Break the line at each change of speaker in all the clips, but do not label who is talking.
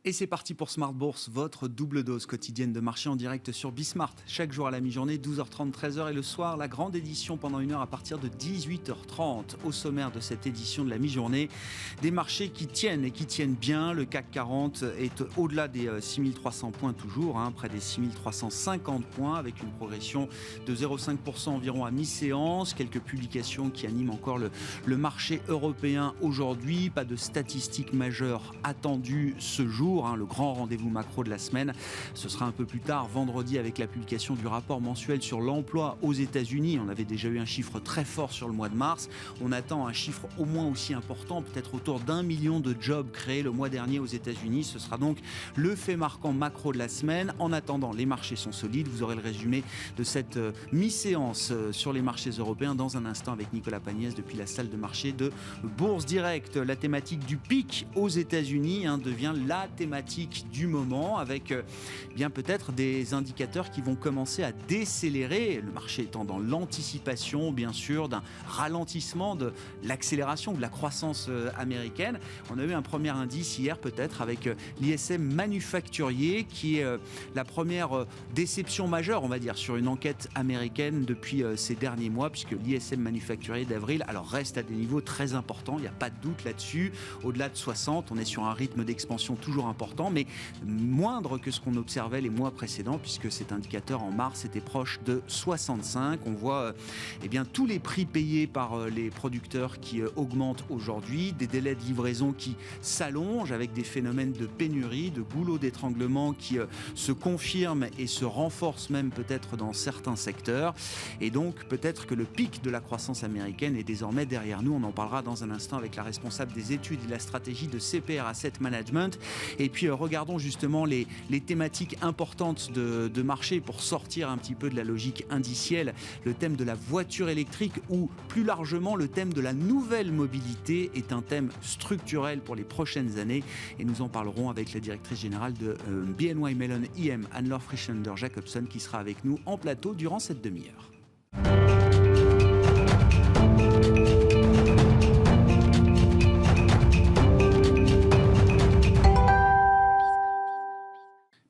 Et c'est parti pour Smart Bourse, votre double dose quotidienne de marché en direct sur Bismart. Chaque jour à la mi-journée, 12h30, 13h et le soir, la grande édition pendant 1 heure à partir de 18h30. Au sommaire de cette édition de la mi-journée, des marchés qui tiennent et qui tiennent bien. Le CAC 40 est au-delà des 6300 points toujours, près des 6350 points avec une progression de 0,5% environ à mi-séance. Quelques publications qui animent encore le marché européen aujourd'hui. Pas de statistiques majeures attendues ce jour. Le grand rendez-vous macro de la semaine, ce sera un peu plus tard, vendredi, avec la publication du rapport mensuel sur l'emploi aux États-Unis. On avait déjà eu un chiffre très fort sur le mois de mars. On attend un chiffre au moins aussi important, peut-être autour d'1 million de jobs créés le mois dernier aux États-Unis. Ce sera donc le fait marquant macro de la semaine. En attendant, les marchés sont solides. Vous aurez le résumé de cette mi-séance sur les marchés européens dans un instant avec Nicolas Pagnès depuis la salle de marché de Bourse Direct. La thématique du pic aux États-Unis devient la thématique du moment avec bien peut-être des indicateurs qui vont commencer à décélérer, le marché étant dans l'anticipation bien sûr d'un ralentissement de l'accélération de la croissance américaine. On a eu un premier indice hier peut-être avec l'ISM manufacturier qui est la première déception majeure on va dire sur une enquête américaine depuis ces derniers mois puisque l'ISM manufacturier d'avril alors reste à des niveaux très importants, il n'y a pas de doute là-dessus, au-delà de 60, on est sur un rythme d'expansion toujours important, mais moindre que ce qu'on observait les mois précédents, puisque cet indicateur en mars était proche de 65. On voit tous les prix payés par les producteurs qui augmentent aujourd'hui, des délais de livraison qui s'allongent avec des phénomènes de pénurie, de goulot d'étranglement qui se confirment et se renforcent même peut-être dans certains secteurs. Et donc peut-être que le pic de la croissance américaine est désormais derrière nous. On en parlera dans un instant avec la responsable des études et de la stratégie de CPR Asset Management. Et puis regardons justement les thématiques importantes de marché pour sortir un petit peu de la logique indicielle. Le thème de la voiture électrique ou plus largement le thème de la nouvelle mobilité est un thème structurel pour les prochaines années. Et nous en parlerons avec la directrice générale de BNY Mellon IM, Anne-Laure Frischlander-Jacobson, qui sera avec nous en plateau durant cette demi-heure.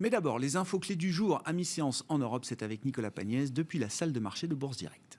Mais d'abord, les infos clés du jour à mi-séance en Europe, c'est avec Nicolas Pagnès depuis la salle de marché de Bourse Direct.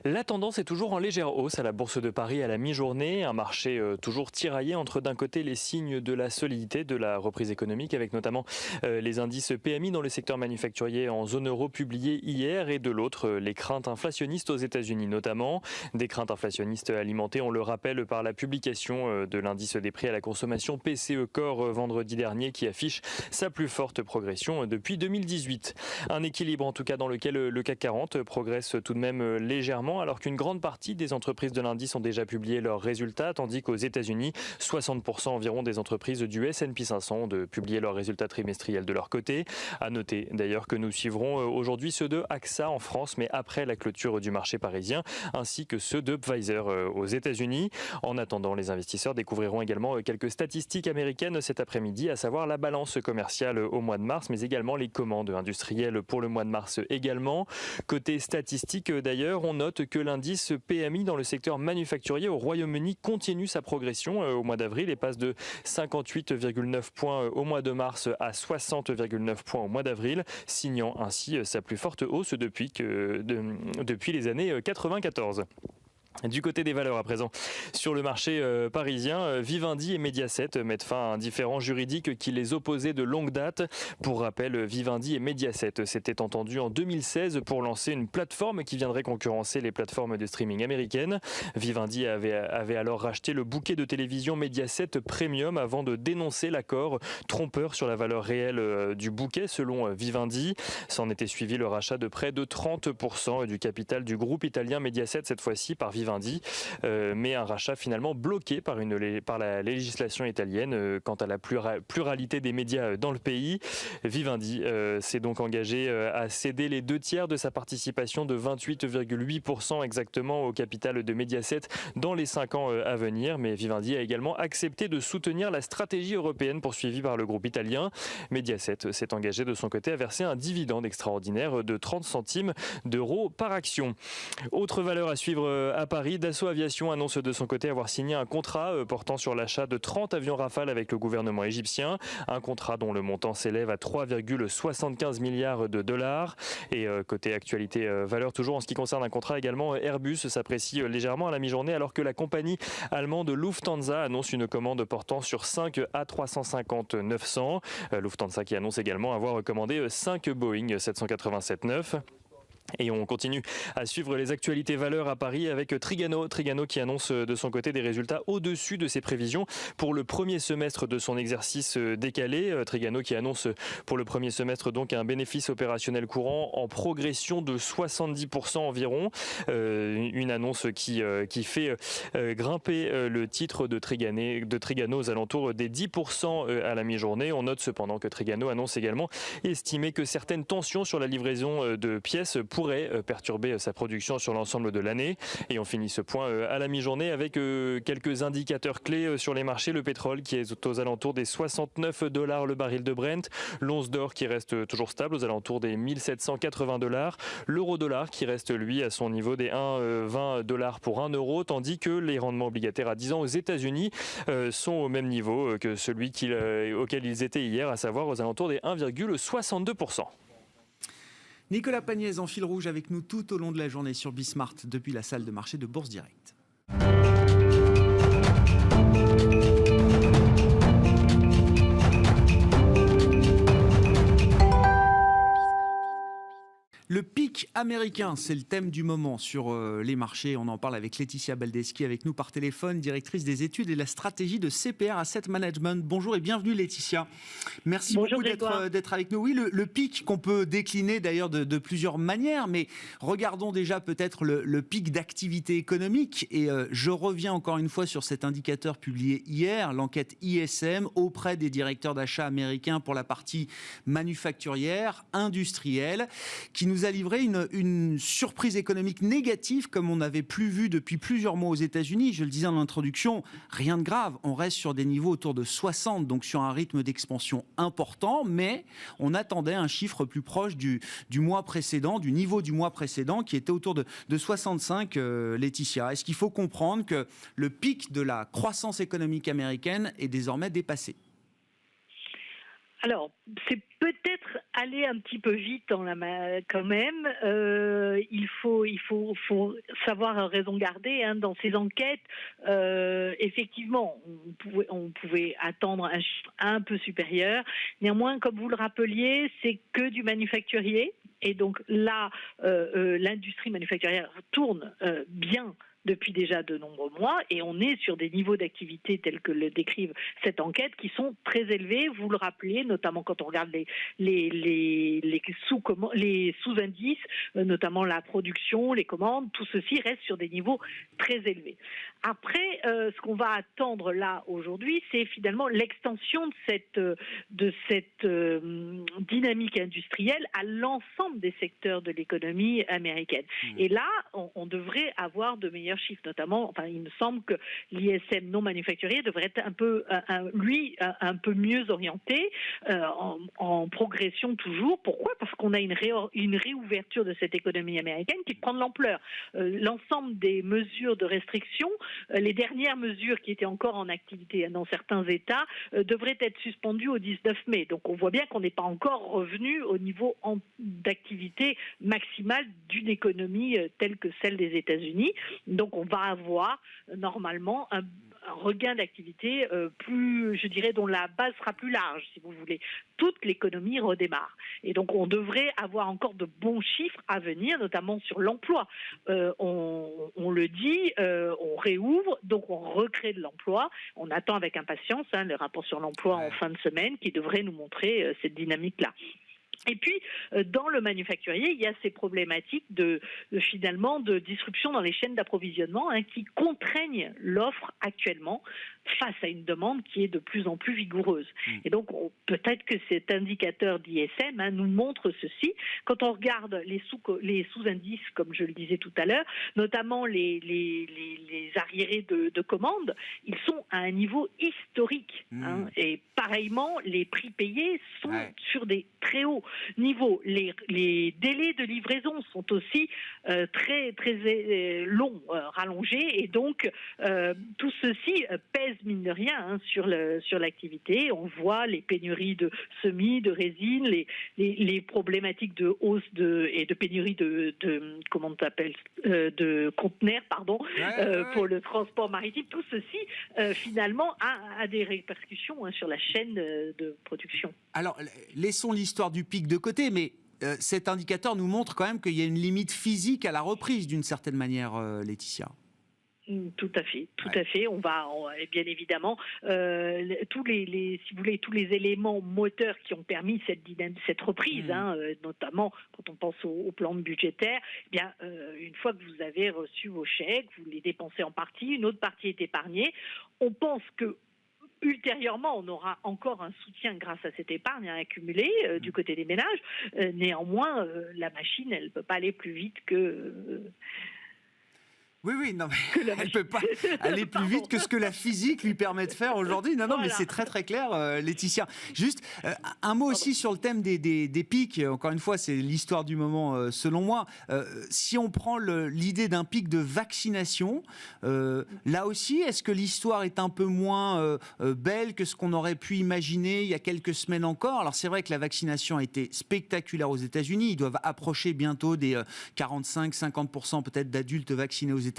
La tendance est toujours en légère hausse à la Bourse de Paris à la mi-journée. Un marché toujours tiraillé entre d'un côté les signes de la solidité de la reprise économique avec notamment les indices PMI dans le secteur manufacturier en zone euro publiés hier et de l'autre les craintes inflationnistes aux États-Unis notamment. Des craintes inflationnistes alimentées, on le rappelle, par la publication de l'indice des prix à la consommation PCE Core vendredi dernier qui affiche sa plus forte progression depuis 2018. Un équilibre en tout cas dans lequel le CAC 40 progresse tout de même légèrement alors qu'une grande partie des entreprises de l'indice ont déjà publié leurs résultats, tandis qu'aux États-Unis, 60% environ des entreprises du S&P 500 ont publié leurs résultats trimestriels de leur côté. À noter d'ailleurs que nous suivrons aujourd'hui ceux de AXA en France, mais après la clôture du marché parisien, ainsi que ceux de Pfizer aux États-Unis. En attendant, les investisseurs découvriront également quelques statistiques américaines cet après-midi, à savoir la balance commerciale au mois de mars, mais également les commandes industrielles pour le mois de mars également. Côté statistiques d'ailleurs, on note que l'indice PMI dans le secteur manufacturier au Royaume-Uni continue sa progression au mois d'avril et passe de 58,9 points au mois de mars à 60,9 points au mois d'avril, signant ainsi sa plus forte hausse depuis les années 94. Du côté des valeurs à présent, sur le marché parisien, Vivendi et Mediaset mettent fin à un différend juridique qui les opposait de longue date. Pour rappel, Vivendi et Mediaset s'étaient entendus en 2016 pour lancer une plateforme qui viendrait concurrencer les plateformes de streaming américaines. Vivendi avait alors racheté le bouquet de télévision Mediaset Premium avant de dénoncer l'accord trompeur sur la valeur réelle du bouquet selon Vivendi. S'en était suivi le rachat de près de 30% du capital du groupe italien Mediaset, cette fois-ci par Vivendi, mais un rachat finalement bloqué par la législation italienne quant à la pluralité des médias dans le pays. Vivendi s'est donc engagé à céder les 2/3 de sa participation de 28,8% exactement au capital de Mediaset dans les 5 ans à venir, mais Vivendi a également accepté de soutenir la stratégie européenne poursuivie par le groupe italien. Mediaset s'est engagé de son côté à verser un dividende extraordinaire de 30 centimes d'euros par action. Autre valeur à suivre à Paris, Dassault Aviation annonce de son côté avoir signé un contrat portant sur l'achat de 30 avions Rafale avec le gouvernement égyptien. Un contrat dont le montant s'élève à 3,75 milliards de dollars. Et côté actualité valeur, toujours en ce qui concerne un contrat également, Airbus s'apprécie légèrement à la mi-journée alors que la compagnie allemande Lufthansa annonce une commande portant sur 5 A350-900. Lufthansa qui annonce également avoir commandé 5 Boeing 787-9. Et on continue à suivre les actualités valeurs à Paris avec Trigano qui annonce de son côté des résultats au-dessus de ses prévisions pour le premier semestre de son exercice décalé. Trigano qui annonce pour le premier semestre donc un bénéfice opérationnel courant en progression de 70% environ. Une annonce qui fait grimper le titre de Trigano aux alentours des 10% à la mi-journée. On note cependant que Trigano annonce également estimer que certaines tensions sur la livraison de pièces pourrait perturber sa production sur l'ensemble de l'année. Et on finit ce point à la mi-journée avec quelques indicateurs clés sur les marchés. Le pétrole qui est aux alentours des $69 le baril de Brent. L'once d'or qui reste toujours stable aux alentours des $1780. L'euro-dollar qui reste lui à son niveau des 1,20 pour 1 euro. Tandis que les rendements obligataires à 10 ans aux États-Unis sont au même niveau que celui auquel ils étaient hier, à savoir aux alentours des 1,62%.
Nicolas Pagnès en fil rouge avec nous tout au long de la journée sur Bismart depuis la salle de marché de Bourse Direct. Le pic américain, c'est le thème du moment sur les marchés. On en parle avec Laetitia Baldeschi avec nous par téléphone, directrice des études et de la stratégie de CPR Asset Management. Bonjour et bienvenue Laetitia. Merci beaucoup d'être avec nous. Oui, le pic qu'on peut décliner d'ailleurs de plusieurs manières, mais regardons déjà peut-être le pic d'activité économique. Et je reviens encore une fois sur cet indicateur publié hier, l'enquête ISM auprès des directeurs d'achat américains pour la partie manufacturière, industrielle, qui nous a livré une surprise économique négative comme on n'avait plus vu depuis plusieurs mois aux États-Unis. Je le disais en introduction, rien de grave. On reste sur des niveaux autour de 60, donc sur un rythme d'expansion important, mais on attendait un chiffre plus proche du mois précédent, du niveau du mois précédent, qui était autour de 65, Laetitia. Est-ce qu'il faut comprendre que le pic de la croissance économique américaine est désormais dépassé ?
Alors, c'est peut-être aller un petit peu vite quand même. Il faut savoir raison garder dans ces enquêtes. Effectivement, on pouvait attendre un chiffre un peu supérieur. Néanmoins, comme vous le rappeliez, c'est que du manufacturier. Et donc là, l'industrie manufacturière tourne bien depuis déjà de nombreux mois, et on est sur des niveaux d'activité tels que le décrivent cette enquête qui sont très élevés. Vous le rappelez, notamment quand on regarde les sous-indices, notamment la production, les commandes, tout ceci reste sur des niveaux très élevés. Après, ce qu'on va attendre là aujourd'hui, c'est finalement l'extension de cette dynamique industrielle à l'ensemble des secteurs de l'économie américaine. Et là, on devrait avoir de meilleurs chiffres, notamment, il me semble que l'ISM non manufacturier devrait être un peu mieux orienté, en progression toujours. Pourquoi ? Parce qu'on a une réouverture de cette économie américaine qui prend de l'ampleur. L'ensemble des mesures de restriction, les dernières mesures qui étaient encore en activité dans certains États, devraient être suspendues au 19 mai. Donc on voit bien qu'on n'est pas encore revenu au niveau d'activité maximale d'une économie telle que celle des États-Unis. Donc on va avoir normalement un regain d'activité dont la base sera plus large, si vous voulez. Toute l'économie redémarre. Et donc on devrait avoir encore de bons chiffres à venir, notamment sur l'emploi. On le dit, on réouvre, donc on recrée de l'emploi. On attend avec impatience le rapport sur l'emploi en fin de semaine qui devrait nous montrer cette dynamique-là. Et puis, dans le manufacturier, il y a ces problématiques finalement de disruption dans les chaînes d'approvisionnement qui contraignent l'offre actuellement face à une demande qui est de plus en plus vigoureuse. Et donc, peut-être que cet indicateur d'ISM nous montre ceci. Quand on regarde les sous-indices, comme je le disais tout à l'heure, notamment les arriérés de commandes, ils sont à un niveau historique. Et pareillement, les prix payés sont sur des très hauts. niveau. Les délais de livraison sont aussi très très longs, rallongés, et donc tout ceci pèse mine de rien sur l'activité. On voit les pénuries de semis, de résine, les problématiques de hausse et de pénurie de conteneurs, pour le transport maritime. Tout ceci finalement a des répercussions sur la chaîne de production.
Alors, laissons l'histoire du pic de côté, mais cet indicateur nous montre quand même qu'il y a une limite physique à la reprise d'une certaine manière, Laetitia.
Tout à fait. On va bien évidemment tous les éléments moteurs qui ont permis cette reprise, notamment quand on pense au plan budgétaire. Eh bien, une fois que vous avez reçu vos chèques, vous les dépensez en partie, une autre partie est épargnée. On pense que ultérieurement, on aura encore un soutien grâce à cette épargne accumulée du côté des ménages. Néanmoins, la machine, elle ne peut pas aller plus vite que...
Oui, non, mais elle ne peut pas aller plus vite que ce que la physique lui permet de faire aujourd'hui. Non, mais c'est très très clair, Laetitia. Juste un mot aussi sur le thème des pics. Encore une fois, c'est l'histoire du moment, selon moi. Si on prend l'idée d'un pic de vaccination, là aussi, est-ce que l'histoire est un peu moins belle que ce qu'on aurait pu imaginer il y a quelques semaines encore? Alors c'est vrai que la vaccination a été spectaculaire aux États-Unis. Ils doivent approcher bientôt des 45-50% peut-être d'adultes vaccinés aux États-Unis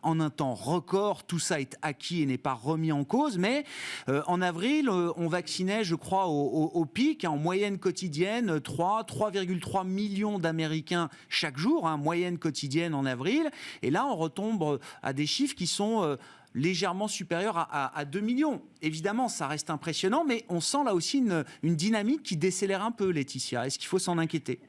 en un temps record. Tout ça est acquis et n'est pas remis en cause, mais en avril, on vaccinait, je crois, au pic, en moyenne quotidienne, 3,3 millions d'Américains chaque jour, moyenne quotidienne en avril, et là on retombe à des chiffres qui sont légèrement supérieurs à 2 millions. Évidemment, ça reste impressionnant, mais on sent là aussi une dynamique qui décélère un peu, Laetitia. Est-ce qu'il faut s'en inquiéter ?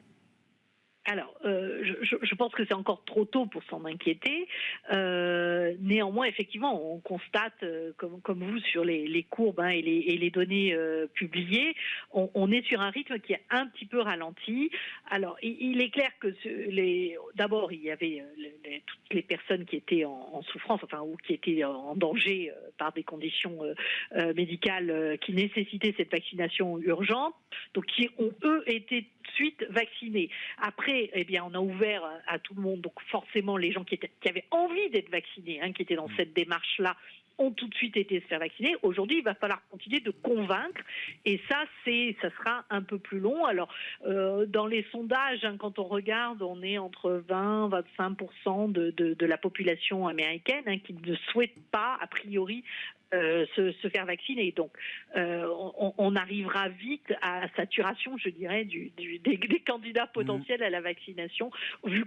Alors, je pense que c'est encore trop tôt pour s'en inquiéter. Néanmoins, effectivement, on constate, comme vous, sur les courbes et les données publiées, on est sur un rythme qui est un petit peu ralenti. Alors, il est clair que d'abord, il y avait toutes les personnes qui étaient en souffrance, ou qui étaient en danger par des conditions médicales qui nécessitaient cette vaccination urgente, donc qui ont, eux, été suite vaccinés. Après, on a ouvert à tout le monde, donc forcément les gens qui avaient envie d'être vaccinés, qui étaient dans cette démarche-là, ont tout de suite été se faire vacciner. Aujourd'hui, il va falloir continuer de convaincre, et ça sera un peu plus long. Alors, dans les sondages, quand on regarde, on est entre 20-25% de la population américaine qui ne souhaite pas, a priori, se faire vacciner. Donc, on arrivera vite à saturation, je dirais, des candidats potentiels à la vaccination,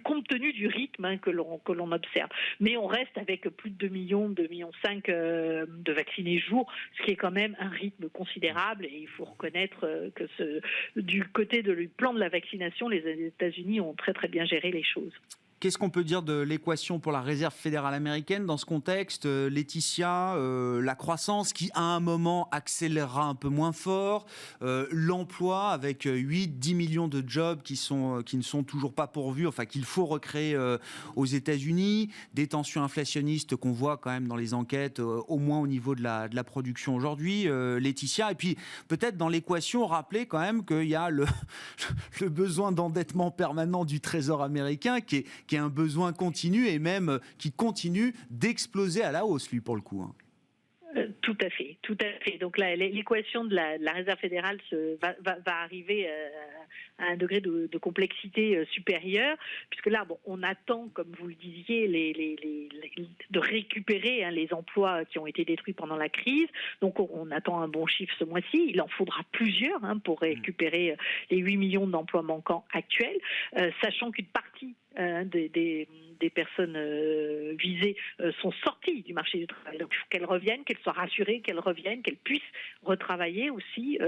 compte tenu du rythme que l'on observe. Mais on reste avec plus de 2 millions, 2,5 millions de vaccinés jour, ce qui est quand même un rythme considérable. Et il faut reconnaître que du côté du plan de la vaccination, les États-Unis ont très très bien géré les choses.
Qu'est-ce qu'on peut dire de l'équation pour la Réserve fédérale américaine dans ce contexte, Laetitia? La croissance qui, à un moment, accélérera un peu moins fort, l'emploi avec 8-10 millions de jobs qui ne sont toujours pas pourvus, qu'il faut recréer aux États-Unis, des tensions inflationnistes qu'on voit quand même dans les enquêtes, au moins au niveau de la production aujourd'hui, Laetitia. Et puis, peut-être dans l'équation, rappeler quand même qu'il y a le besoin d'endettement permanent du Trésor américain qui est un besoin continu et même qui continue d'exploser à la hausse, lui, pour le coup.
Tout à fait. Donc là, l'équation de la Réserve fédérale va arriver à un degré de complexité supérieur, puisque là, on attend, comme vous le disiez, de récupérer les emplois qui ont été détruits pendant la crise. Donc on attend un bon chiffre ce mois-ci. Il en faudra plusieurs pour récupérer les 8 millions d'emplois manquants actuels, sachant qu'une partie des personnes visées sont sorties du marché du travail. Donc il faut qu'elles reviennent, qu'elles soient rassurées, qu'elles reviennent, qu'elles puissent retravailler aussi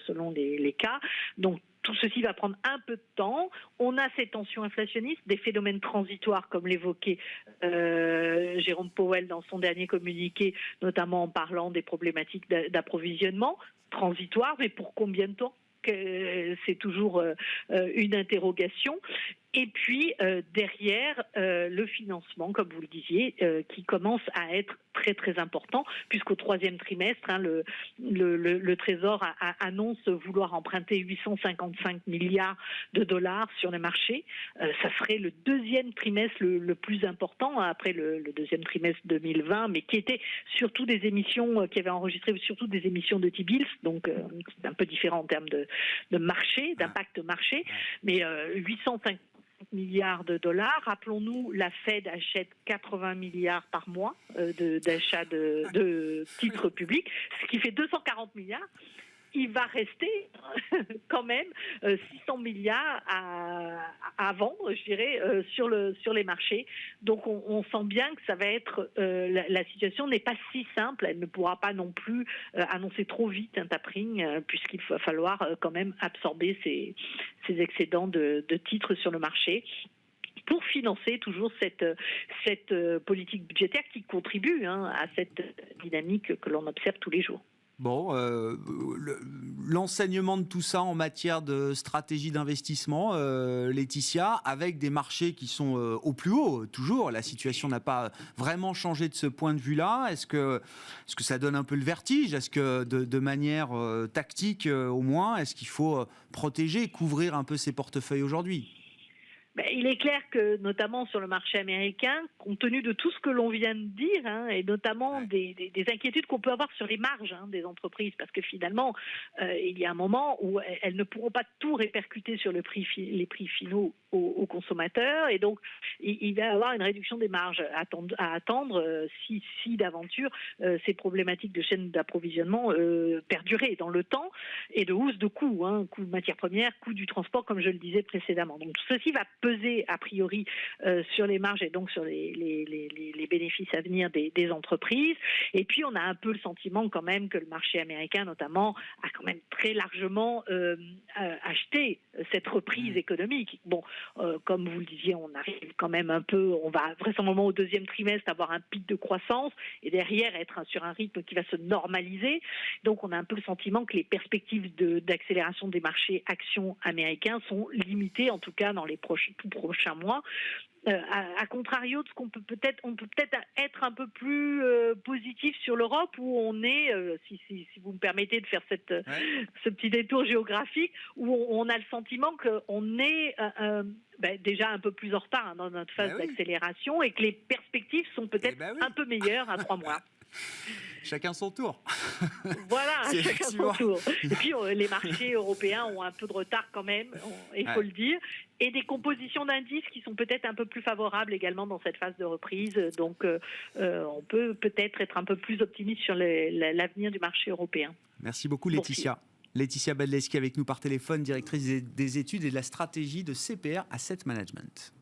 selon les cas. Donc tout ceci va prendre un peu de temps. On a ces tensions inflationnistes, des phénomènes transitoires, comme l'évoquait Jérôme Powell dans son dernier communiqué, notamment en parlant des problématiques d'approvisionnement transitoires, mais pour combien de temps? C'est toujours une interrogation. Et puis derrière, le financement, comme vous le disiez, qui commence à être très très important, puisqu'au troisième trimestre, le Trésor annonce vouloir emprunter 855 milliards de dollars sur les marchés. Ça serait le deuxième trimestre le plus important, après le deuxième trimestre 2020, mais qui était surtout des émissions, qui avait enregistré surtout des émissions de T-bills, donc c'est un peu différent en termes de marché, d'impact marché, mais 850 milliards de dollars. Rappelons-nous, la Fed achète 80 milliards par mois d'achat de titres publics, ce qui fait 240 milliards. Il va rester quand même 600 milliards à vendre, je dirais, sur les marchés. Donc on sent bien que ça va être la situation n'est pas si simple. Elle ne pourra pas non plus annoncer trop vite un tapering, puisqu'il va falloir quand même absorber ces excédents de titres sur le marché pour financer toujours cette politique budgétaire qui contribue à cette dynamique que l'on observe tous les jours.
Bon, l'enseignement de tout ça en matière de stratégie d'investissement, Laetitia, avec des marchés qui sont au plus haut, toujours. La situation n'a pas vraiment changé de ce point de vue-là. Est-ce que ça donne un peu le vertige? Est-ce que de manière tactique, au moins, est-ce qu'il faut protéger, couvrir un peu ses portefeuilles aujourd'hui?
Il est clair que, notamment sur le marché américain, compte tenu de tout ce que l'on vient de dire, et notamment des inquiétudes qu'on peut avoir sur les marges des entreprises, parce que finalement, il y a un moment où elles ne pourront pas tout répercuter sur les prix finaux aux consommateurs, et donc il va y avoir une réduction des marges à attendre si d'aventure ces problématiques de chaîne d'approvisionnement perduraient dans le temps, et de hausse de coûts, coûts de matières premières, coûts du transport, comme je le disais précédemment. Donc ceci va peser a priori sur les marges et donc sur les bénéfices à venir des entreprises. Et puis on a un peu le sentiment quand même que le marché américain notamment a quand même très largement acheté cette reprise économique. Bon, comme vous le disiez, on arrive quand même un peu, on va vraisemblablement au deuxième trimestre avoir un pic de croissance et derrière être sur un rythme qui va se normaliser. Donc on a un peu le sentiment que les perspectives d'accélération des marchés actions américains sont limitées, en tout cas dans les tout prochains mois. À contrario de ce on peut peut-être être un peu plus positif sur l'Europe, où on est, si vous me permettez de faire ce petit détour géographique, où on a le sentiment qu'on est déjà un peu plus en retard dans notre phase d'accélération, et que les perspectives sont peut-être un peu meilleures à 3 mois.
Chacun son tour.
Voilà, chacun son tour. Et puis les marchés européens ont un peu de retard quand même, il faut le dire, et des compositions d'indices qui sont peut-être un peu plus favorables également dans cette phase de reprise. Donc on peut peut-être être un peu plus optimiste sur l'avenir du marché européen.
Merci beaucoup Laetitia. Laetitia Badleski avec nous par téléphone, directrice des études et de la stratégie de CPR Asset Management.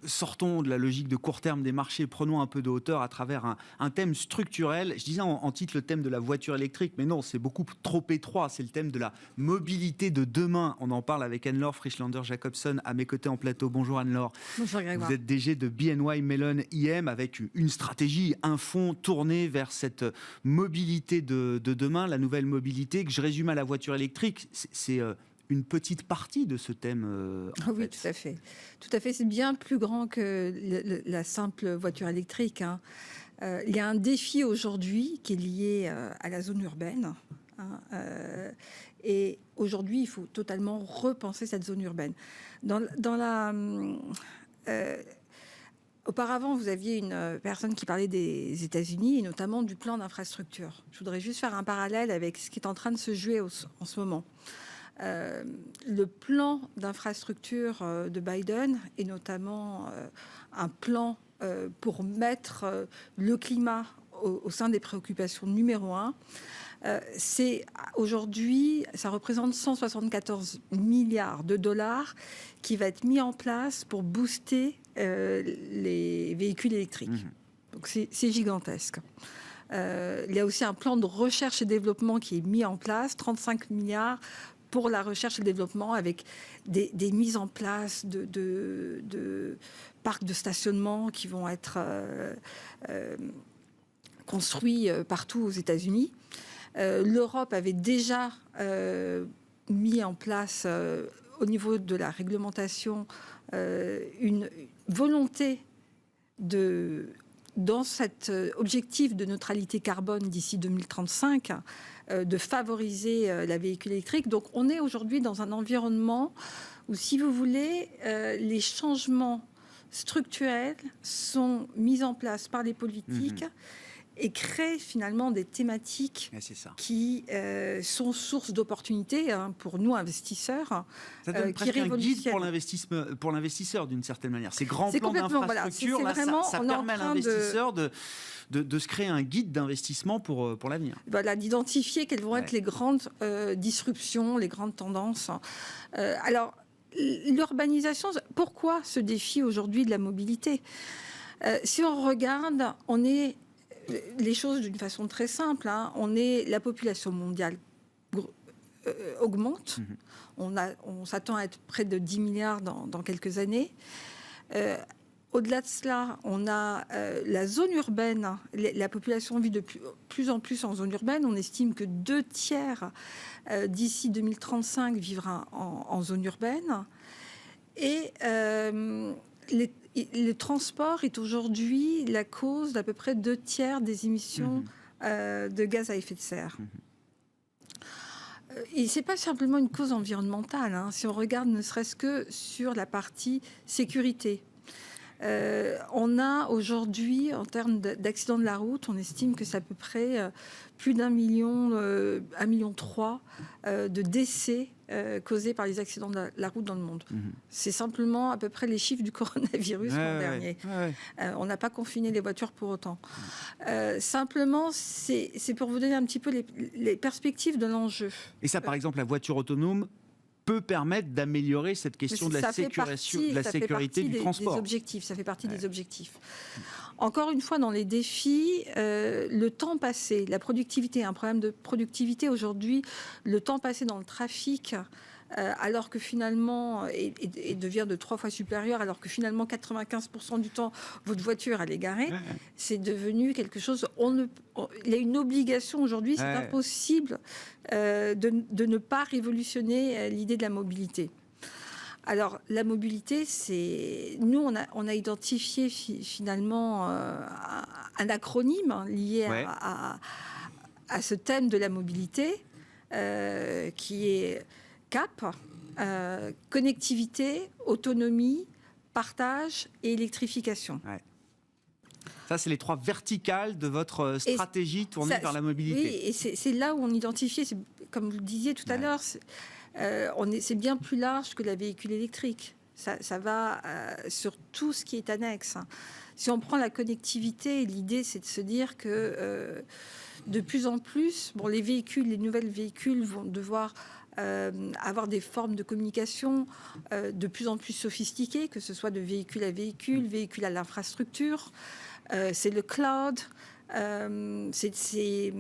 Sortons de la logique de court terme des marchés, prenons un peu de hauteur à travers un thème structurel. Je disais en titre le thème de la voiture électrique, mais non, c'est beaucoup trop étroit. C'est le thème de la mobilité de demain. On en parle avec Anne-Laure Frischlander-Jacobson à mes côtés en plateau. Bonjour Anne-Laure.
Bonjour Grégoire.
Vous êtes DG de BNY Mellon IM avec une stratégie, un fonds tourné vers cette mobilité de demain, la nouvelle mobilité que je résume à la voiture électrique. C'est une petite partie de ce thème.
Oui, tout à fait. Tout à fait. C'est bien plus grand que la simple voiture électrique. Il y a un défi aujourd'hui qui est lié à la zone urbaine. Et aujourd'hui, il faut totalement repenser cette zone urbaine. Auparavant, vous aviez une personne qui parlait des États-Unis et notamment du plan d'infrastructure. Je voudrais juste faire un parallèle avec ce qui est en train de se jouer en ce moment. Le plan d'infrastructure de Biden est notamment un plan pour mettre le climat au sein des préoccupations numéro 1. C'est aujourd'hui, ça représente 174 milliards de dollars qui va être mis en place pour booster les véhicules électriques. Donc c'est gigantesque. Il y a aussi un plan de recherche et développement qui est mis en place, 35 milliards pour la recherche et le développement, avec des mises en place de parcs de stationnement qui vont être construits partout aux États-Unis. L'Europe avait déjà mis en place au niveau de la réglementation une volonté dans cet objectif de neutralité carbone d'ici 2035, de favoriser la véhicule électrique. Donc on est aujourd'hui dans un environnement où, si vous voulez, les changements structurels sont mis en place par les politiques et créent finalement des thématiques qui sont source d'opportunités pour nous, investisseurs.
Ça donne presque un guide pour l'investisseur, d'une certaine manière. Ces grands plans d'infrastructure, ça permet à l'investisseur de se créer un guide d'investissement pour l'avenir.
Voilà, d'identifier quelles vont être les grandes disruptions, les grandes tendances. Alors, l'urbanisation, pourquoi ce défi aujourd'hui de la mobilité ? Si on regarde, on est les choses d'une façon très simple. La population mondiale augmente. On s'attend à être près de 10 milliards dans quelques années. Au-delà de cela, on a la zone urbaine. La population vit de plus en plus en zone urbaine. On estime que 2/3 d'ici 2035 vivra en zone urbaine. Et le transport est aujourd'hui la cause d'à peu près 2/3 des émissions de gaz à effet de serre. Et ce n'est pas simplement une cause environnementale. Si on regarde ne serait-ce que sur la partie sécurité. On a aujourd'hui, en termes d'accidents de la route, on estime que c'est à peu près plus d'1 million, 1,3 million de décès causés par les accidents de la route dans le monde. C'est simplement à peu près les chiffres du coronavirus l'an dernier. On n'a pas confiné les voitures pour autant. Simplement, c'est pour vous donner un petit peu les perspectives de l'enjeu.
Et ça, par exemple, la voiture autonome peut permettre d'améliorer cette question de la sécurité du transport.
Ça fait partie des objectifs. Encore une fois, dans les défis, le temps passé, la productivité, un problème de productivité aujourd'hui, le temps passé dans le trafic, alors que finalement, et devient de 3 fois supérieur, alors que finalement 95% du temps, votre voiture elle est garée, c'est devenu quelque chose. Il y a une obligation aujourd'hui, c'est impossible de ne pas révolutionner l'idée de la mobilité. Alors, la mobilité, nous, on a identifié finalement un acronyme lié à ce thème de la mobilité, qui est CAP, connectivité, autonomie, partage et électrification.
Ça, c'est les 3 verticales de votre stratégie tournée vers la mobilité.
Oui, et c'est là où on identifie, comme vous le disiez tout à l'heure, c'est bien plus large que la véhicule électrique. Ça va sur tout ce qui est annexe. Si on prend la connectivité, l'idée, c'est de se dire que de plus en plus, les nouvelles véhicules vont devoir avoir des formes de communication de plus en plus sophistiquées, que ce soit de véhicule à véhicule, véhicule à l'infrastructure. C'est le cloud. C'est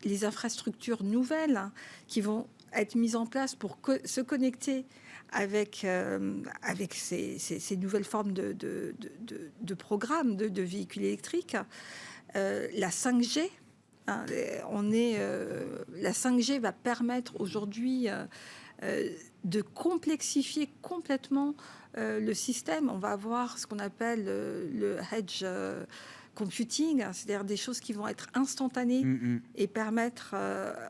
les infrastructures nouvelles qui vont être mises en place pour se connecter avec ces nouvelles formes de programmes de véhicules électriques. La 5G, la 5G va permettre aujourd'hui de complexifier complètement le système. On va avoir ce qu'on appelle le edge computing, c'est-à-dire des choses qui vont être instantanées et permettre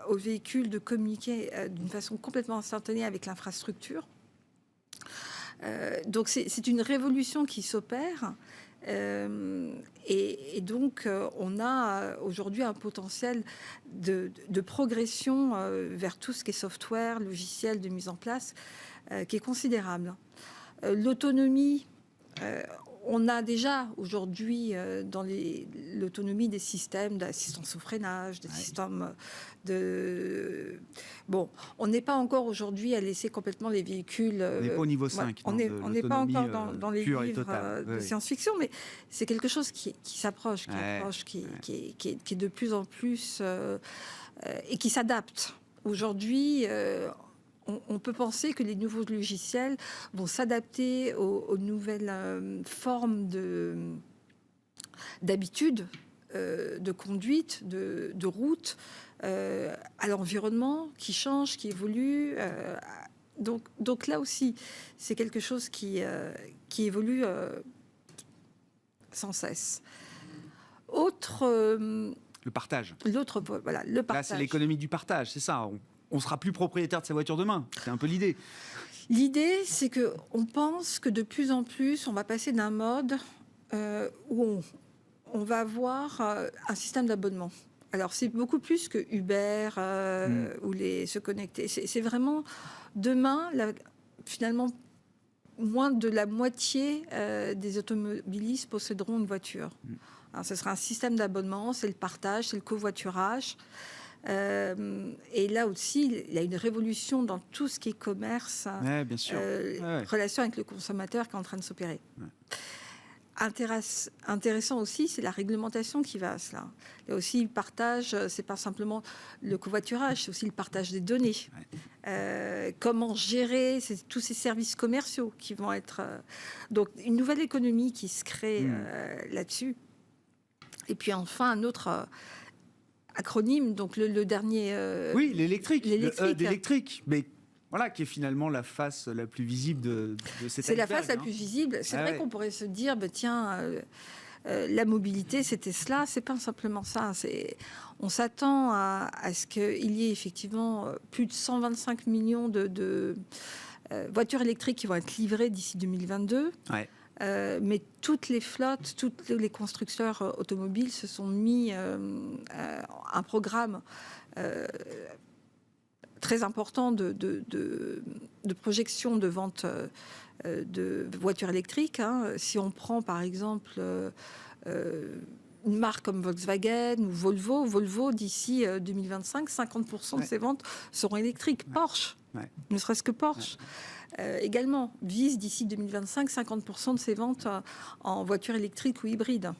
aux véhicules de communiquer d'une façon complètement instantanée avec l'infrastructure. Donc c'est une révolution qui s'opère. Et donc, on a aujourd'hui un potentiel de progression vers tout ce qui est software, logiciel de mise en place, qui est considérable. L'autonomie, on a déjà aujourd'hui dans l'autonomie des systèmes d'assistance au freinage, des systèmes de... Bon, on n'est pas encore aujourd'hui à laisser complètement les véhicules...
On n'est pas au niveau 5.
On n'est pas encore dans les livres de science-fiction, mais c'est quelque chose qui s'approche, qui est de plus en plus... et qui s'adapte. Aujourd'hui... on peut penser que les nouveaux logiciels vont s'adapter aux nouvelles formes d'habitudes, de conduite, de route, à l'environnement qui change, qui évolue. Donc là aussi, c'est quelque chose qui évolue sans cesse.
Le partage.
Voilà, le partage.
Là, c'est l'économie du partage, c'est ça. On sera plus propriétaire de sa voiture demain. C'est un peu l'idée.
L'idée, c'est qu'on pense que de plus en plus, on va passer d'un mode où on va avoir un système d'abonnement. Alors, c'est beaucoup plus que Uber ou se connecter. C'est vraiment, demain, finalement, moins de la moitié des automobilistes posséderont une voiture. Alors, ce sera un système d'abonnement, c'est le partage, c'est le covoiturage. Et là aussi, il y a une révolution dans tout ce qui est commerce,
bien sûr.
relation avec le consommateur qui est en train de s'opérer. Intéressant aussi, c'est la réglementation qui va à cela. Il y a aussi le partage, c'est pas simplement le covoiturage, c'est aussi le partage des données. Comment gérer tous ces services commerciaux qui vont être... donc, une nouvelle économie qui se crée là-dessus. Et puis enfin, un autre acronyme, donc le dernier...
oui, l'électrique.
L'électrique.
Le E d'électrique. Mais voilà, qui est finalement la face la plus visible de cette
C'est la face la plus visible. C'est vrai qu'on pourrait se dire, tiens, la mobilité, c'est Tesla. C'est pas simplement ça. On s'attend à ce qu'il y ait effectivement plus de 125 millions de voitures électriques qui vont être livrées d'ici 2022. Mais toutes les flottes, tous les constructeurs automobiles se sont mis un programme très important de projection de vente de voitures électriques. Si on prend par exemple une marque comme Volkswagen ou Volvo d'ici 2025, 50% de ses ventes seront électriques. Porsche, ne serait-ce que Porsche. Également, vise d'ici 2025 50% de ses ventes en voitures électriques ou hybrides.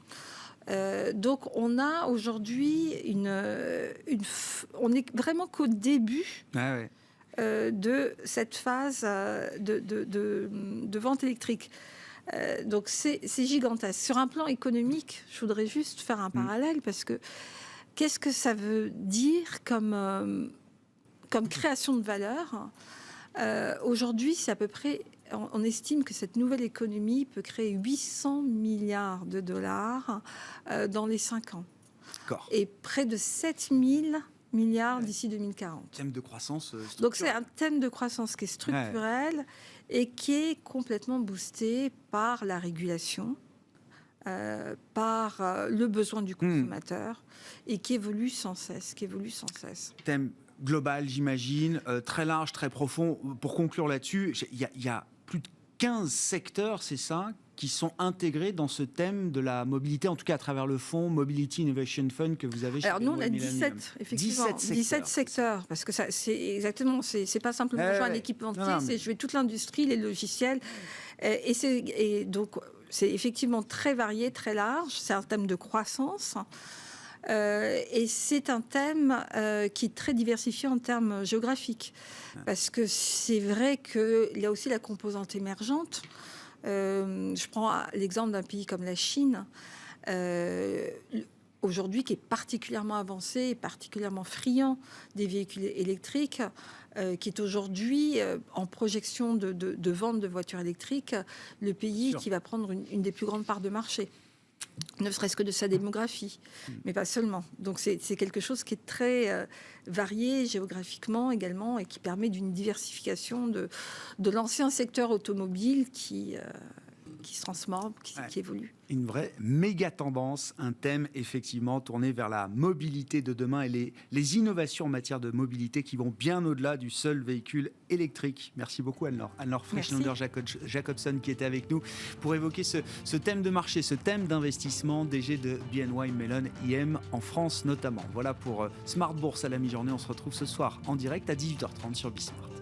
Donc on a aujourd'hui on n'est vraiment qu'au début de cette phase de vente électrique. Donc c'est gigantesque. Sur un plan économique, je voudrais juste faire un parallèle parce que qu'est-ce que ça veut dire comme création de valeur ? Aujourd'hui, c'est à peu près, on estime que cette nouvelle économie peut créer 800 milliards de dollars dans les 5 ans. Et près de 7 000 milliards d'ici 2040.
Thème de croissance structurelle.
Donc c'est un thème de croissance qui est structurel et qui est complètement boosté par la régulation, par le besoin du consommateur et qui évolue sans cesse.
Thème global, j'imagine, très large, très profond. Pour conclure là-dessus, il y a plus de 15 secteurs, c'est ça, qui sont intégrés dans ce thème de la mobilité, en tout cas à travers le fonds Mobility Innovation Fund que vous avez chez
Alors nous, on a 17, effectivement, 17 secteurs, parce que ça, c'est pas simplement un équipementier, c'est jouer toute l'industrie, les logiciels, et donc c'est effectivement très varié, très large, c'est un thème de croissance. Et c'est un thème qui est très diversifié en termes géographiques. Parce que c'est vrai qu'il y a aussi la composante émergente. Je prends l'exemple d'un pays comme la Chine, aujourd'hui qui est particulièrement avancé et particulièrement friand des véhicules électriques, qui est aujourd'hui en projection de vente de voitures électriques, le pays qui va prendre une des plus grandes parts de marché. Ne serait-ce que de sa démographie, mais pas seulement. Donc c'est quelque chose qui est très varié géographiquement également et qui permet d'une diversification de l'ancien secteur automobile qui se transforme, qui évolue.
Une vraie méga tendance, un thème effectivement tourné vers la mobilité de demain et les innovations en matière de mobilité qui vont bien au-delà du seul véhicule électrique. Merci beaucoup Anne-Laure Frischlander-Jacobson qui était avec nous pour évoquer ce thème de marché, ce thème d'investissement, DG de BNY Mellon IM en France notamment. Voilà pour Smart Bourse à la mi-journée. On se retrouve ce soir en direct à 18h30 sur Bismart.